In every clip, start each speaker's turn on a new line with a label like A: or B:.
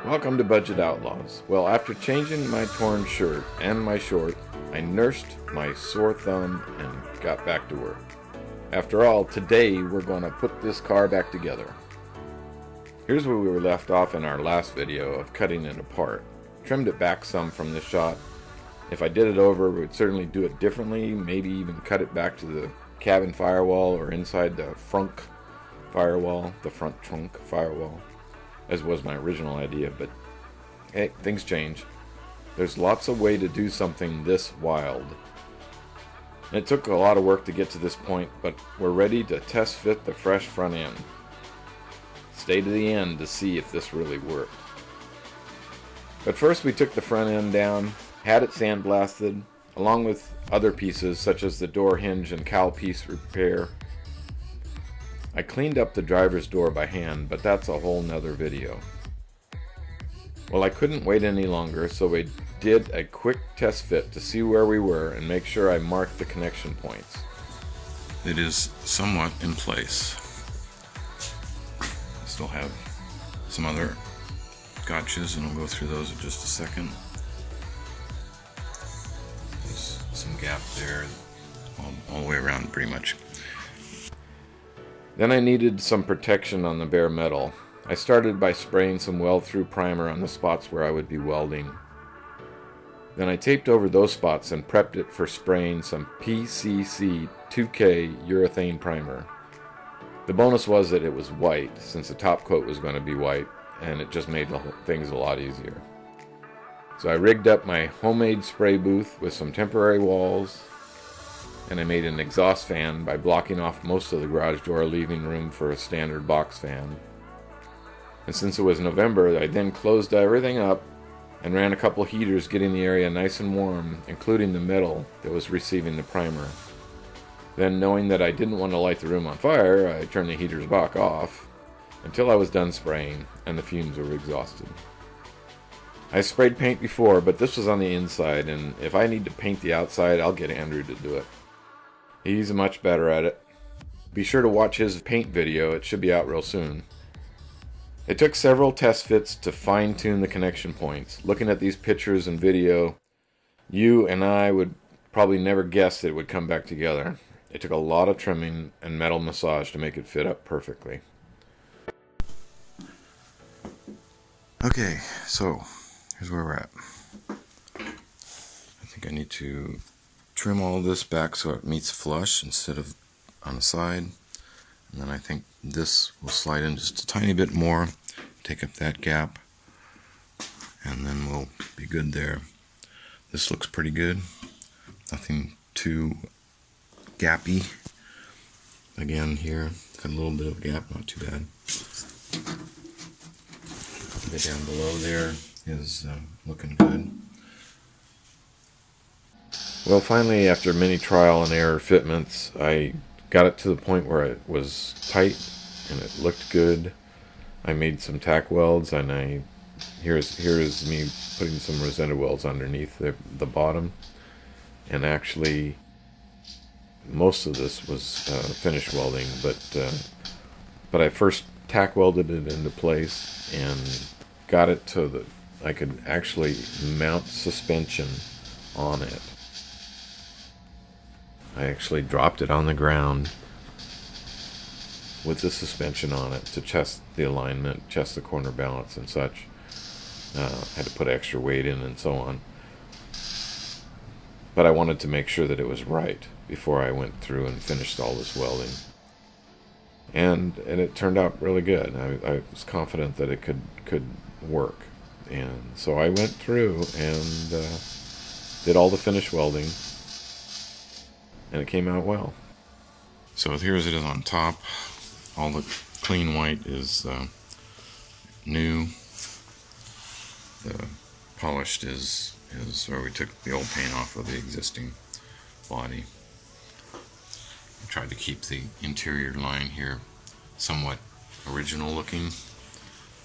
A: Welcome to Budget Outlaws. Well, after changing my torn shirt and my short, I nursed my sore thumb and got back to work. After all, today we're going to put this car back together. Here's where we were left off in our last video of cutting it apart. Trimmed it back some from this shot. If I did it over, we would certainly do it differently, maybe even cut it back to the cabin firewall or inside the front firewall, the front trunk firewall, as was my original idea, but hey, things change. There's lots of way to do something this wild. And it took a lot of work to get to this point, but we're ready to test fit the fresh front end. Stay to the end to see if this really worked. But first we took the front end down, had it sandblasted, along with other pieces such as the door hinge and cowl piece repair. I cleaned up the driver's door by hand, but that's a whole nother video. Well, I couldn't wait any longer, so we did a quick test fit to see where we were and make sure I marked the connection points. It is somewhat in place. I still have some other gotchas, and I'll go through those in just a second. There's some gap there, all the way around pretty much. Then I needed some protection on the bare metal. I started by spraying some weld-through primer on the spots where I would be welding. Then I taped over those spots and prepped it for spraying some PCC 2K urethane primer. The bonus was that it was white, since the top coat was going to be white, and it just made things a lot easier. So I rigged up my homemade spray booth with some temporary walls, and I made an exhaust fan by blocking off most of the garage door, leaving room for a standard box fan. And since it was November, I then closed everything up and ran a couple heaters, getting the area nice and warm, including the metal that was receiving the primer. Then, knowing that I didn't want to light the room on fire, I turned the heaters back off until I was done spraying and the fumes were exhausted. I sprayed paint before, but this was on the inside, and if I need to paint the outside, I'll get Andrew to do it. He's much better at it. Be sure to watch his paint video, it should be out real soon. It took several test fits to fine-tune the connection points. Looking at these pictures and video, you and I would probably never guess that it would come back together. It took a lot of trimming and metal massage to make it fit up perfectly. Okay, so here's where we're at. I think I need to trim all this back so it meets flush instead of on the side, and then I think this will slide in just a tiny bit more, take up that gap, and then we'll be good there. This looks pretty good, nothing too gappy. Again here, got a little bit of a gap, not too bad. A bit down below there is looking good. Well, finally, after many trial and error fitments, I got it to the point where it was tight and it looked good. I made some tack welds, and here is me putting some rosetted welds underneath the bottom. And actually, most of this was finish welding, but I first tack welded it into place and got it to I could actually mount suspension on it. I actually dropped it on the ground with the suspension on it to test the alignment, test the corner balance and such. Had to put extra weight in and so on. But I wanted to make sure that it was right before I went through and finished all this welding. And it turned out really good. I was confident that it could work. And so I went through and did all the finish welding, and it came out well. So here as it is on top, all the clean white is new. The polished is where we took the old paint off of the existing body. I tried to keep the interior line here somewhat original looking,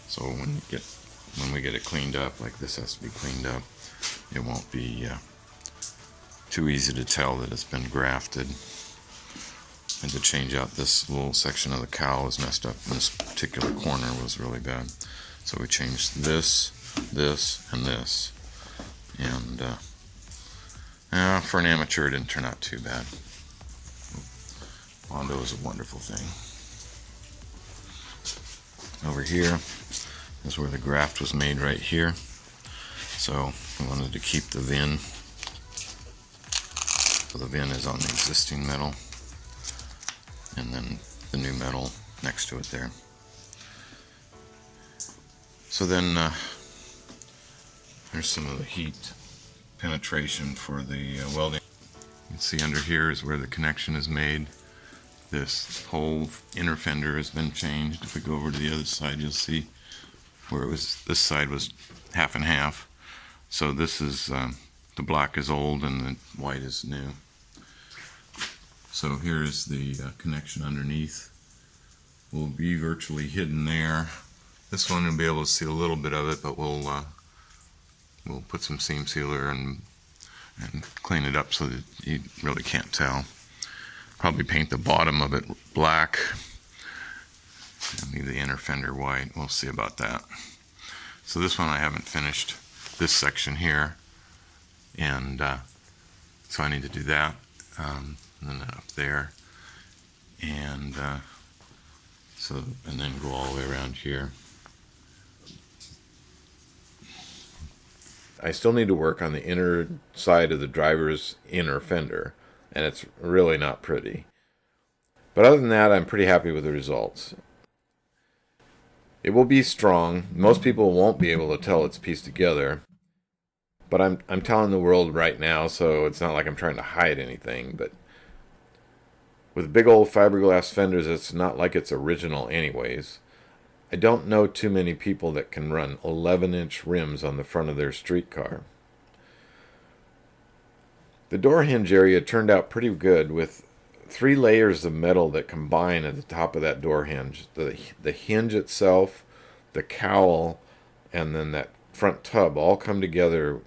A: so when we get it cleaned up, like this has to be cleaned up, it won't be too easy to tell that it's been grafted. And to change out this little section of the cowl is messed up, and this particular corner was really bad. So we changed this, this, and this. And for an amateur, it didn't turn out too bad. Bondo is a wonderful thing. Over here is where the graft was made, right here. So we wanted to keep the VIN. So the VIN is on the existing metal, and then the new metal next to it there. So then there's some of the heat penetration for the welding. You can see under here is where the connection is made. This whole inner fender has been changed. If we go over to the other side, you'll see where it was. This side was half and half. So this is the black is old and the white is new. So here is the connection underneath. Will be virtually hidden there. This one will be able to see a little bit of it, but we'll put some seam sealer and clean it up so that you really can't tell. Probably paint the bottom of it black and leave the inner fender white. We'll see about that. So this one I haven't finished this section here, and so I need to do that, and then up there, and and then go all the way around here. I still need to work on the inner side of the driver's inner fender, and it's really not pretty. But other than that, I'm pretty happy with the results. It will be strong. Most people won't be able to tell it's pieced together, but I'm telling the world right now, so it's not like I'm trying to hide anything. But with big old fiberglass fenders, it's not like it's original anyways. I don't know too many people that can run 11-inch rims on the front of their street car. The door hinge area turned out pretty good with 3 layers of metal that combine at the top of that door hinge. The hinge itself, the cowl, and then that front tub all come together,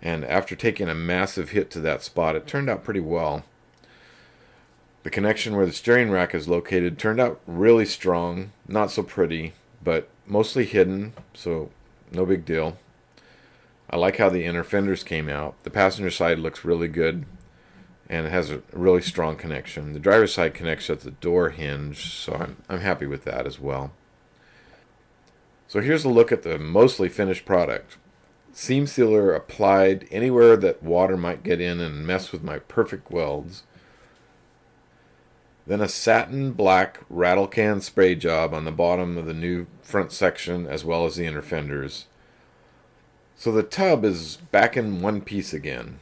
A: and after taking a massive hit to that spot, it turned out pretty well. The connection where the steering rack is located turned out really strong, not so pretty, but mostly hidden, so no big deal. I like how the inner fenders came out. The passenger side looks really good, and it has a really strong connection. The driver's side connects at the door hinge, so I'm happy with that as well. So here's a look at the mostly finished product. Seam sealer applied anywhere that water might get in and mess with my perfect welds. Then a satin black rattle can spray job on the bottom of the new front section as well as the inner fenders. So the tub is back in one piece again.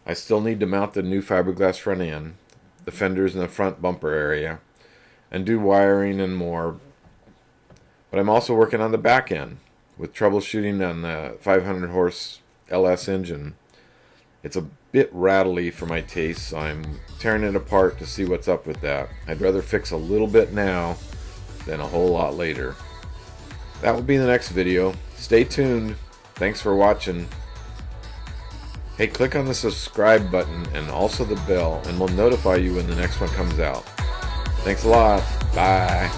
A: I still need to mount the new fiberglass front end, the fenders in the front bumper area, and do wiring and more. But I'm also working on the back end with troubleshooting on the 500 horse LS engine. It's a bit rattly for my taste, so I'm tearing it apart to see what's up with that. I'd rather fix a little bit now than a whole lot later. That will be the next video. Stay tuned. Thanks for watching. Hey, click on the subscribe button and also the bell, and we'll notify you when the next one comes out. Thanks a lot. Bye.